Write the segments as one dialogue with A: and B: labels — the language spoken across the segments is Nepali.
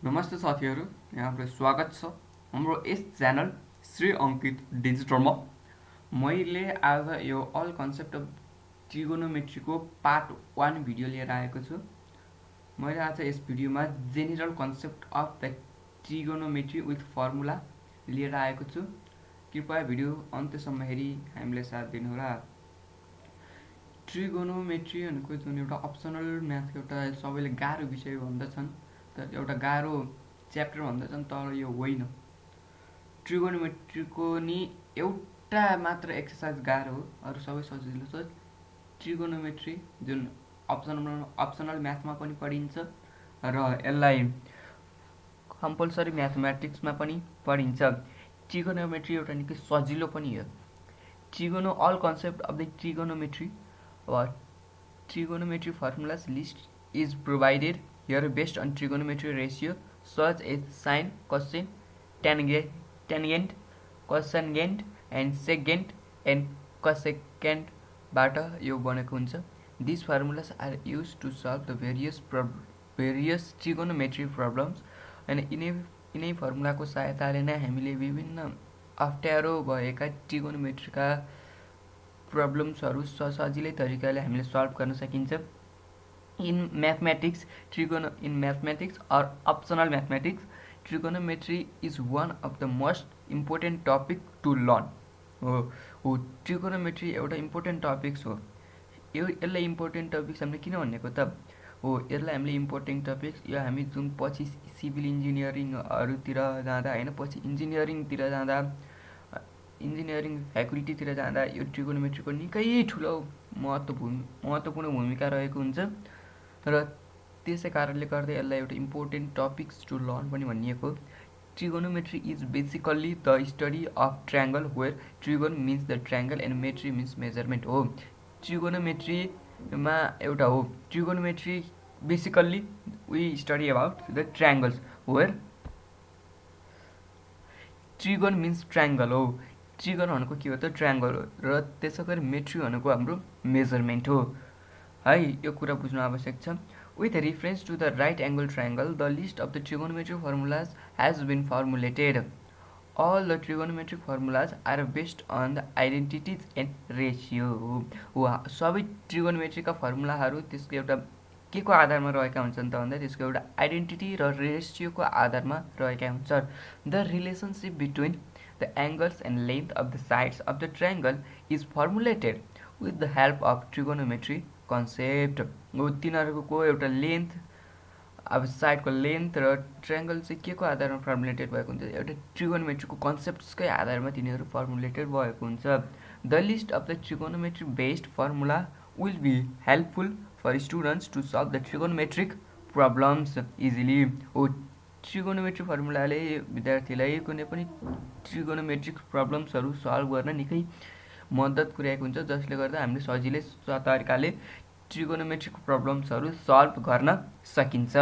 A: नमस्ते साथीहरू, यहाँलाई स्वागत छ हाम्रो यस च्यानल श्री अङ्कित डिजिटलमा। मैले आज यो अल कन्सेप्ट अफ ट्रिगोनोमेट्रीको पार्ट 1 भिडियो लिएर आएको छु। मैले आज यस भिडियोमा general concept of the trigonometry with formula लिएर आएको छु। कृपया भिडियो अन्त्यसम्म हेरी हामीलाई साथ दिनुहोला। ट्रिगोनोमेट्री भनेको जुन एउटा अप्सनल म्याथको एउटा सबैले गाह्रो विषय भन्दछन्, तर एउटा गाह्रो च्याप्टर भन्दछन्, तर यो होइन। ट्रिगोनोमेट्रीको नि एउटा मात्र एक्सर्साइज गाह्रो हो, अरू सबै सजिलो छ। ट्रिगोनोमेट्री जुन अप्सनल म्याथमा पनि पढिन्छ र यसलाई कम्पलसरी म्याथमेटिक्समा पनि पढिन्छ। ट्रिगोनोमेट्री एउटा निकै सजिलो पनि हो। All concept of the trigonometry trigonometry formulas list is provided here based on trigonometry ratio such as sine, cosine, tangent, cosecant and secant and cosecant बाट यो बनेको हुन्छ। These formulas are used to solve the various trigonometry problems and यिनै फर्मुलाको सहायताले नै हामीले विभिन्न अप्ठ्यारो भएका ट्रिगोनोमेट्रीका प्रब्लम्सहरू सजिलै तरिकाले हामीले सल्भ गर्न सकिन्छ। In mathematics or optional mathematics, trigonometry is one of the most important topic to learn. हो ट्रिगोनोमेट्री एउटा इम्पोर्टेन्ट टपिक्स हो। यसलाई इम्पोर्टेन्ट टपिक्स हामीले किन भनेको त हो, यसलाई हामीले इम्पोर्टेन्ट टपिक्स यो हामी जुन पछि सिभिल इन्जिनियरिङहरूतिर जाँदा होइन, पछि इन्जिनियरिङ फ्याकल्टीतिर जाँदा यो ट्रिगोनोमेट्रीको निकै ठुलो महत्त्वपूर्ण भूमिका रहेको हुन्छ र त्यसै कारणले गर्दा यसलाई एउटा इम्पोर्टेन्ट टपिक्स टु लर्न पनि भनिएको। Trigonometry is basically the study of triangle where trigon means the triangle and metry means measurement हो। ट्रिगोनोमेट्रीमा एउटा हो, trigonometry basically we study about the triangles where trigon means triangle हो। ट्रिगन भनेको के हो त, ट्रायङ्गल हो, र त्यसै गरी मेट्री भनेको हाम्रो मेजरमेन्ट हो है। यो कुरा बुझ्नु आवश्यक छ। With reference to the right angle triangle the list of the trigonometric formulas has been formulated. All the trigonometric formulas are based on the identities and ratio हो। सबै ट्रिगोनोमेट्रीका फर्मुलाहरू त्यसको एउटा के को आधारमा रहेका हुन्छन् त भन्दा त्यसको एउटा आइडेन्टिटी र रेसियोको आधारमा रहेका हुन्छन्। The relationship between the angles and length of the sides of the triangle is formulated with the help of trigonometry concept। तिनीहरूको एउटा लेन्थ, अब साइडको लेन्थ र ट्रायङ्गल चाहिँ के को आधारमा फर्मुलेटेड भएको हुन्छ, एउटा ट्रिगोनोमेट्रीको कन्सेप्ट्सकै आधारमा तिनीहरू फर्मुलेटेड भएको हुन्छ। The list of the trigonometry based formula will be helpful for students to solve the trigonometric problems easily हो। ट्रिगोनोमेट्री फर्मुलाले विद्यार्थीलाई कुनै पनि ट्रिगोनोमेट्रिक प्रब्लम्सहरू सल्भ गर्न निकै मद्दत पुर्याएको हुन्छ, जसले गर्दा हामीले सजिलै तरिकाले ट्रिगोनोमेट्रिक प्रब्लम्सहरू सल्भ गर्न सकिन्छ।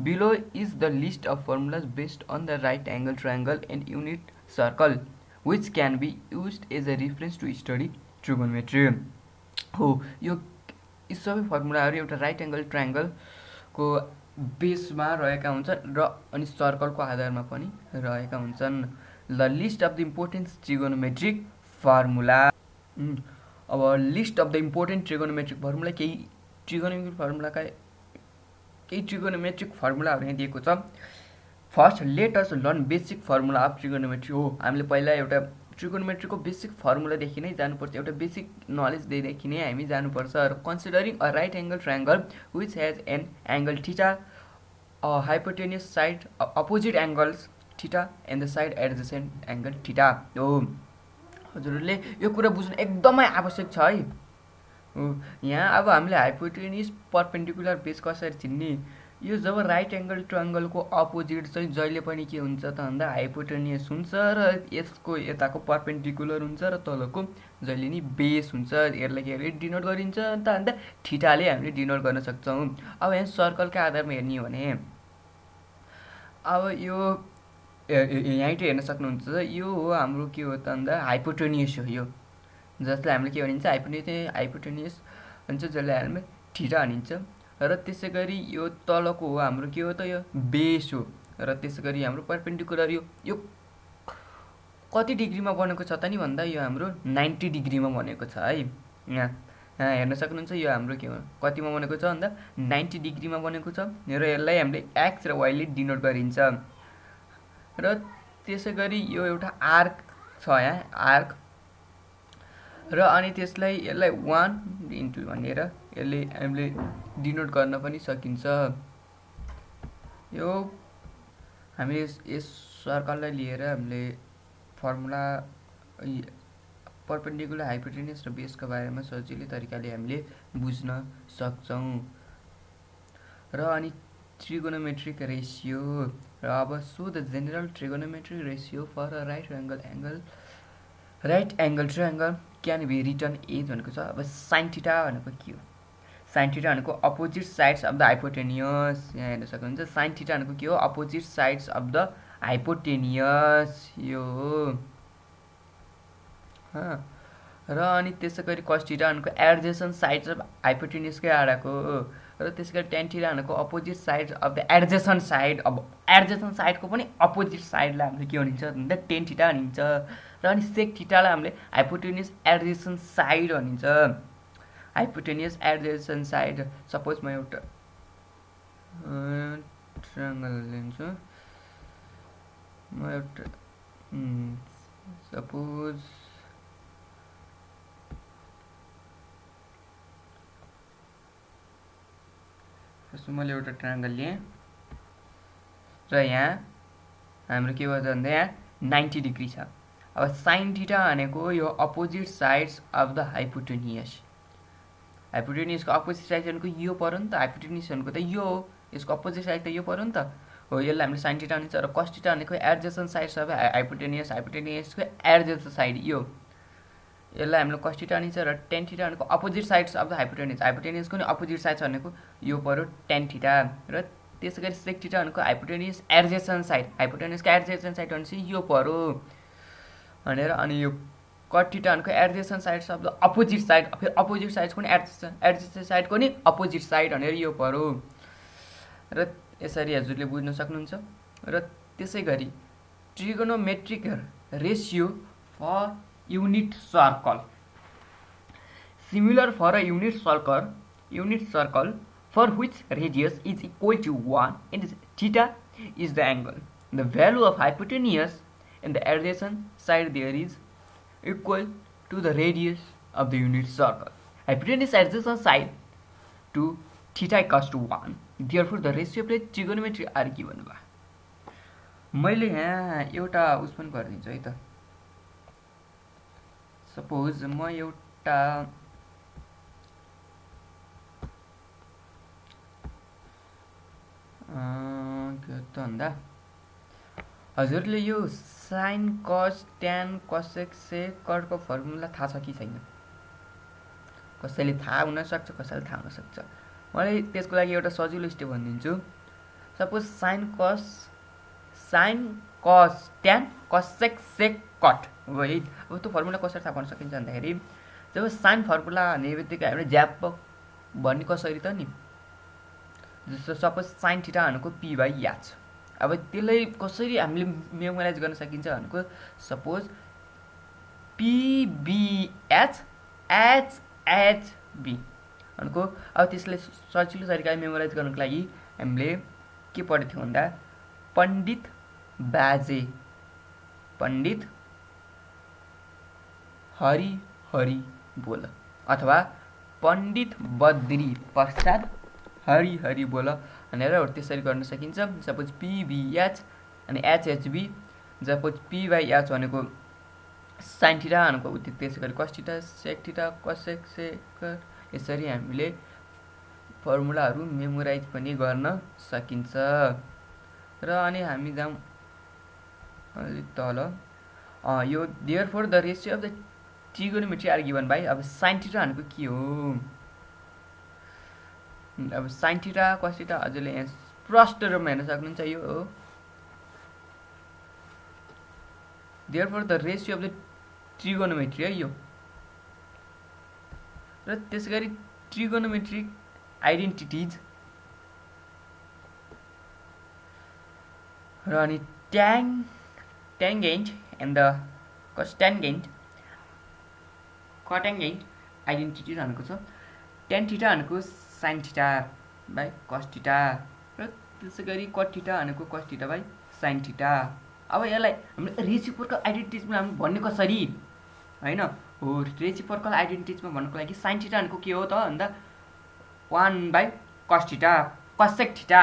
A: Below is the list of formulas based on the right angle triangle and unit circle which can be used as a reference to study trigonometry हो। यो सबै फर्मुलाहरू एउटा राइट एङ्गल ट्रायङ्गलको बेसमा रहेका हुन्छन् र अनि सर्कलको आधारमा पनि रहेका हुन्छन्। The list of the important trigonometric formula. अब list of the important trigonometric formula, केही ट्रिगोनोमेट्रिक फर्मुलाहरू यहाँ दिएको छ। First let us learn basic formula of trigonometry हो। हामीले पहिला एउटा ट्रिगोनोमेट्रीको बेसिक फर्मुलादेखि नै जानुपर्छ, एउटा बेसिक नलेजदेखि नै हामी जानुपर्छ। र considering a right angle triangle which has an angle theta, hypotenuse side opposite angles theta and the side adjacent angle theta हो। हजुरहरूले यो कुरा बुझ्नु एकदमै आवश्यक छ है। यहाँ अब हामीले हाइपोटेन्युस परपेन्डिकुलर बेस कसरी चिन्ने, यो जब राइट एङ्गल ट्रायङ्गलको अपोजिट चाहिँ जहिले पनि के हुन्छ त भन्दा हाइपोटेन्युस हुन्छ र यसको यताको परपेन्डिकुलर हुन्छ र तलको जहिले नि बेस हुन्छ। यसलाई के डिनोट गरिन्छ त भन्दा थीटाले हामीले डिनोट गर्न सक्छौँ। अब यहाँ सर्कलका आधारमा हेर्ने हो भने अब यो यहीँ हेर्न सक्नुहुन्छ, यो हो हाम्रो के हो त भन्दा हाइपोटेन्युस हो, यो जसलाई हामीले के भनिन्छ हाइपोटेन्युस भन्छ, जसलाई हामीले थीटा भनिन्छ। र त्यसै गरी यो तलको हो हाम्रो के हो त यो बेस हो, र त्यसैगरी हाम्रो परपेन्डिकुलर यो कति डिग्रीमा बनेको छ त नि भन्दा यो हाम्रो 90 डिग्रीमा बनेको छ है। यहाँ हेर्न सक्नुहुन्छ यो हाम्रो के हो कतिमा बनेको छ भन्दा 90 डिग्रीमा बनेको छ र यसलाई हामीले एक्स र वाइले डिनोट गरिन्छ। र त्यसैगरी यो एउटा आर्क छ यहाँ आर्क र अनि यसलाई 1 इन्टु भनेर यसले हामीले डिनोट गर्न पनि सकिन्छ। यो हामीले यस सर्कललाई लिएर हामीले फर्मुला परपेन्डिकुलर हाइपोटेन्युस र बेसको बारेमा सजिलै तरिकाले हामीले बुझ्न सक्छौं। र अनि ट्रिगोनोमेट्रिक रेसियो र अब so the general trigonometric ratio for a right angle triangle can be written as भनेको छ। अब sin थीटा भनेको के हो? sin थीटा भनेको opposite sides of the hypotenuse. यहाँ हेर्न सक्नुहुन्छ sin थीटा भनेको के हो? Opposite sides of the hypotenuse यो हो। र अनि त्यसैगरी cos थीटा भनेको एडजेसेन्ट साइड्स अफ हाइपोटेन्युसकै आडाको हो। र त्यसैगरी tan थीटा भनेको opposite sides of the adjacent side. अब एडजेसेन्ट साइडको पनि अपोजिट साइडलाई हामीले के भनिन्छ भन्दा tan थीटा भनिन्छ। र अनि sec थीटालाई हामीले हाइपोटेन्युस एडजेसेन्ट साइड भनिन्छ। हाइपोटेन्युस एडजेसेन्ट साइड सपोज म एउटा ट्रायंगल लिन्छु। म एउटा सपोज मैले एउटा ट्रायंगल लिएँ र यहाँ हाम्रो के भन्छ भन्दा यहाँ 90 डिग्री छ। अब sin थीटा भनेको यो opposite sides of the hypotenuse. हाइपोटेन्युसको अपोजिट साइड भनेको यो पर्यो नि त। हाइपोटेन्युस भनेको त यो हो, यसको अपोजिट साइड त यो पर्यो नि त हो। यसलाई हामीले sin थीटा भनिन्छ। र cos थीटा भनेको adjacent sides of hypotenuse. हाइपोटेन्युसको adjacent side यो, यसलाई हामीले cos थीटा भनिन्छ। र tan थीटा भनेको opposite sides of the hypotenuse. हाइपोटेन्युसको नि अपोजिट साइड्स भनेको यो पर्यो tan थीटा। र त्यसैगरी sec थीटा भनेको हाइपोटेन्युस एडजेसेन्ट साइड। हाइपोटेन्युसको एडजेसेन्ट साइड भनेपछि यो पर्यो भनेर। अनि यो cot थीटा भनेको adjacent sides of the opposite side. फेरि अपोजिट साइड्सको नि एडजेसेन्ट साइडको नि अपोजिट साइड भनेर यो पर्यो। र यसरी हजुरले बुझ्न सक्नुहुन्छ। र त्यसैगरी trigonometric ratio for unit circle similar for a unit circle for which radius is equal to 1 and theta is the angle. The value of hypotenuse and the adjacent side there is equal to the radius of the unit circle. Hypotenuse adjacent side to theta equals to 1. Therefore the ratio of trigonometry are given by. मैले यहाँ एउटा उस पनि गरिदिन्छु है त। सपोज म एउटा के त भन्दा हजुरले यो sin cos tan cosec sec को फर्मुला थाहा छ कि छैन? कसैले थाहा हुन सक्छ, कसैले थाहा हुन सक्छ। मैले त्यसको लागि एउटा सजिलो स्टेप भनिदिन्छु। Suppose sin cos tan cosec sec cot हो है। अब त्यो फर्मुला कसरी थाहा पाउन सकिन्छ भन्दाखेरि जब sin फर्मुला भन्ने बित्तिकै हामीले ज्याप भन्ने कसरी त नि, जस्तो सपोज sin थीटा भनेको p/h। अब त्यसलाई कसरी हामीले मेमोराइज गर्न सकिन्छ भनेको सपोज p/h h/b भनेको। अब त्यसलाई सजिलो तरिकाले मेमोराइज गर्नको लागि हामीले के पढेको थियौँ भन्दा पण्डित हरि हरि बोल अथवा पण्डित बद्री प्रसाद हरि हरि बोल भनेर त्यसरी गर्न सकिन्छ। सपोज p/h अनि h/b। सपोज p/h भनेको sin थीटा भनेको त्यसैगरी cos theta sec theta cosec sec। यसरी हामीले फर्मुलाहरू मेमोराइज पनि गर्न सकिन्छ। र अनि हामी जाउँ अलि तल। यो therefore the ratio of the trigonometry are given by। अब sin थीटा भनेको के हो? अब sin थीटा cos थीटा हजुरले यहाँ प्रष्ट रूपमा हेर्न सक्नुहुन्छ यो हो। therefore the ratio of the trigonometry है यो। र त्यसैगरी ट्रिगोनोमेट्रिक आइडेन्टिटिज र अनि tangent and the cotangent identity भनेको छ tan थीटा भनेको sin theta by cos theta र त्यसै गरी cot थीटा भनेको cos theta by sin theta. अब यसलाई हामीले रेसिप्रोकल आइडेन्टिटीमा हामी भन्ने कसरी हैन हो रेसिप्रोकल आइडेन्टिटीमा भन्नको लागि sin थीटा भनेको के हो त भन्दा 1 by cos theta cosec theta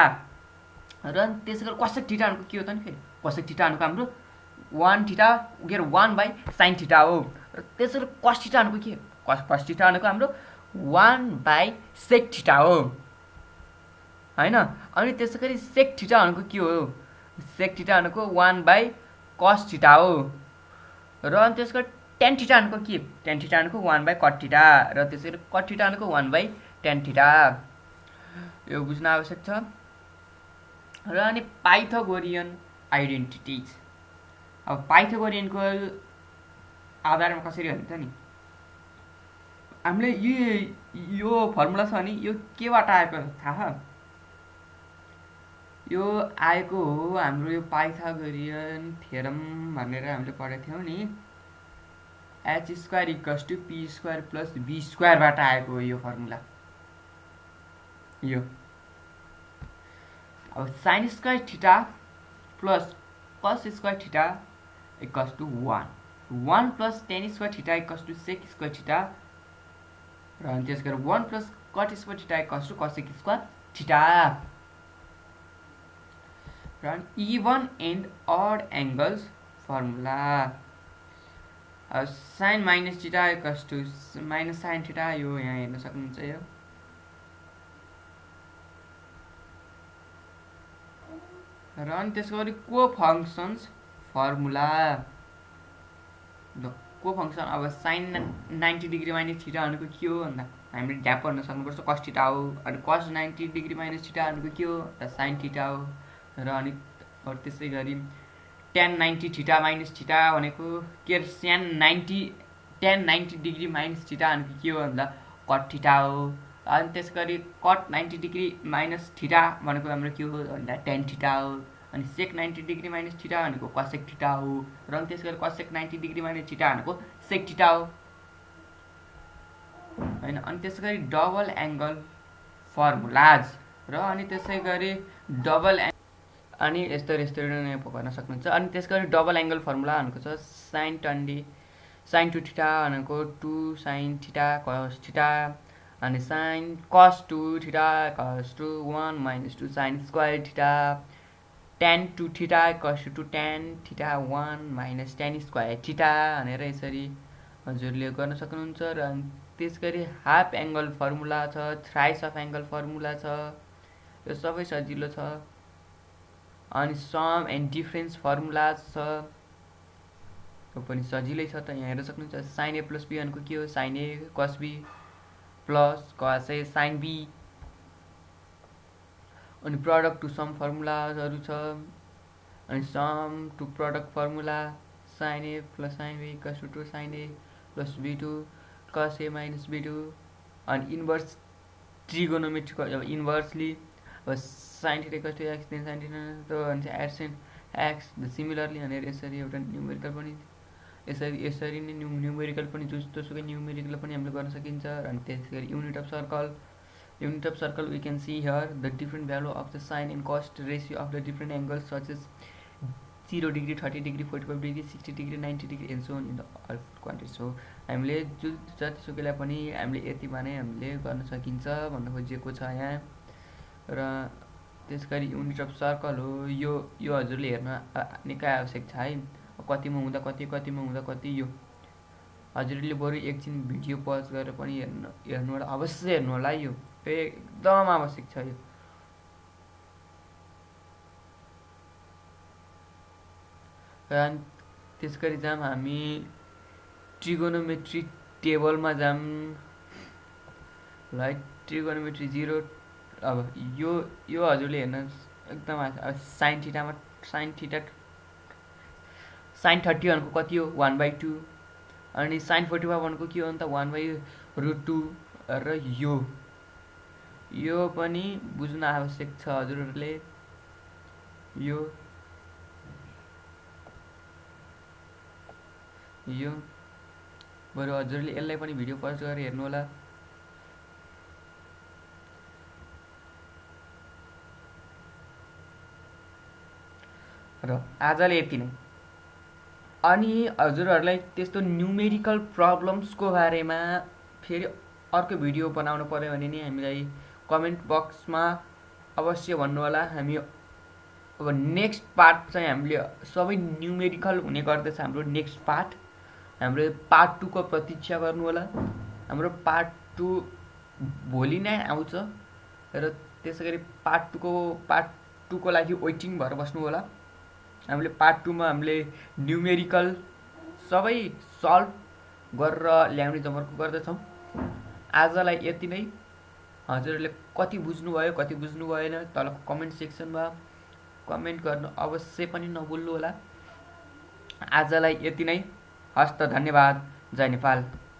A: र त्यसै गरी cosec थीटा भनेको के हो त नि फेरि cosec थीटा भनेको हाम्रो 1 थीटा के 1 बाइ sin थीटा हो र त्यसै गरी cos थीटा भनेको के cos थीटा भनेको हाम्रो 1 बाइ sec थीटा हो हैन। अनि त्यसै गरी sec थीटा भनेको के हो sec थीटा भनेको 1 बाइ cos थीटा हो र अनि त्यसै गरी tan थीटा भनेको के tan थीटा भनेको 1 बाइ cot थीटा र त्यसै गरी cot थीटा भनेको 1 बाइ tan थीटा यो बुझ्न आवश्यक छ। र अनि पाइथागोरियन आइडेन्टिटीज अब पाइथागोरियनको आधारमा कसरी हुन्छ नि हामीले यो फर्मुला छ नि यो केबाट आएको थाहा यो आएको हो हाम्रो यो पाइथागोरियन थ्योरम भनेर हामीले पढेको थियौं नि h² = p² + b² बाट आएको हो यो फर्मुला यो अब sin² theta plus cos² theta = 1 plus tan² theta = sec² theta र अनि त्यसै गरी 1 plus cot² theta = cosec² theta र even and odd angles formula sin -theta = sin theta यो यहाँ हेर्न सक्नुहुन्छ यो र अनि त्यसै गरी कोफंक्शन्स फर्मुला कोफंक्शन अब sin 90 डिग्री माइनस थीटा भनेको के हो भन्दा हामीले ड्याप गर्न सक्नुपर्छ cos थीटा हो अनि cos 90 डिग्री माइनस थीटा भनेको के हो त sin थीटा हो र अनि त्यसै गरी tan 90 थीटा माइनस थीटा भनेको के tan 90 डिग्री माइनस थीटा भनेको के हो भन्दा cot थीटा हो अनि त्यसै गरी cot 90 डिग्री माइनस थीटा भनेको हाम्रो के हो भन्दा tan थीटा हो अनि sec 90 डिग्री माइनस थीटा भनेको cosec थीटा हो र अनि त्यसै गरी cosec 90 डिग्री माइनस थीटा भनेको sec थीटा हो हैन। अनि त्यसै गरी डबल एंगल फर्मुलाज र अनि त्यसै गरी डबल अनि यस्तो नै गर्न सक्नुहुन्छ। अनि त्यसै गरी डबल एंगल फर्मुला भनेको छ sin 2 थीटा भनेको 2 sin थीटा cos थीटा अनि sin cos 2 theta = 1 - 2 sin square theta tan 2 theta = 2 tan theta 1 - tan square theta भनेर यसरी हजुरले गर्न सक्नुहुन्छ। र त्यसगरी हाफ एंगल फर्मुला छ थ्राइस अफ एंगल फर्मुला छ यो सबै सजिलो छ। अनि सम एन्ड डिफरेन्स फर्मुला छ यो पनि सजिलै छ त यहाँ हेर्न सक्नुहुन्छ sin a + b भनेको के हो sin a cos b plus cos a sin b अनि प्रोडक्ट टु सम फर्मुलाहरु छ अनि sum to product formula sin a + sin b = 2 sin a + b2 cos a - b2 अनि इन्भर्स ट्रिगोनोमेट्री अब इन्भर्सली अब sin θ = x then sin θ तो अनि adjacent x सिमिलरली भनेर यसरी एउटा न्यूमेरिकल पनि यसरी नै न्यूमेरिकल पनि जस्तोसुकै न्यूमेरिकल पनि हामीले गर्न सकिन्छ। अनि त्यसैगरी unit of circle we can see here the different value of the sin and cos ratio of the different angles such as 0 degree 30 degree 45 degree 60 degree 90 degree and so on in the all quantity। so हामीले जतिसुकैलाई पनि हामीले यतिमा नै हामीले गर्न सकिन्छ भन्न खोजेको छ यहाँ। र त्यसगरी युनिट अफ सर्कल हो यो हजुरले हेर्न निकै आवश्यक छ है कतिमा हुँदा कति यो हजुरले बरु एकछिन भिडियो पज गरेर पनि हेर्नु होला अवश्य हेर्नु होला यो एकदम आवश्यक छ यो। र त्यसगरी जाम हामी ट्रिगोनोमेट्री टेबलमा जाम लाइक ट्रिगोनोमेट्री 0 अब यो हजुरले हेर्न एकदम sin थीटामा sin 30 भनेको कति हो 1/2 अनि sin 45 भनेको के हो नि त 1/√2 र यो पनि बुझ्न आवश्यक छ हजुरहरुले यो यो बरु हजुरले यसलाई पनि भिडियो पज गरेर हेर्नुहोला। र आजलाई यति नै। अनि हजुरहरूलाई त्यस्तो न्युमेरिकल प्रब्लम्सको बारेमा फेरि अर्को भिडियो बनाउनु पर्यो भने नि हामीलाई कमेन्ट बक्समा अवश्य भन्नुहोला। हामी अब नेक्स्ट पार्ट चाहिँ हामीले सबै न्युमेरिकल हुने गर्दछ हाम्रो नेक्स्ट पार्ट। हाम्रो पार्ट 2 को प्रतीक्षा गर्नुहोला। हाम्रो पार्ट 2 भोलि नै आउँछ र त्यसै गरी पार्ट 2 को लागि वेटिङ भएर बस्नु होला। हामीले पार्ट 2 मा हामीले न्युमेरिकल सबै सल्भ गरेर ल्याउने जमर्को गर्दैछौँ। आजलाई यति नै। हजुरहरूले कति बुझ्नुभयो कति बुझ्नु भएन तलको कमेन्ट सेक्सनमा कमेन्ट गर्नु अवश्य पनि नभुल्नु होला। आजलाई यति नै। हस्त, धन्यवाद। जय नेपाल।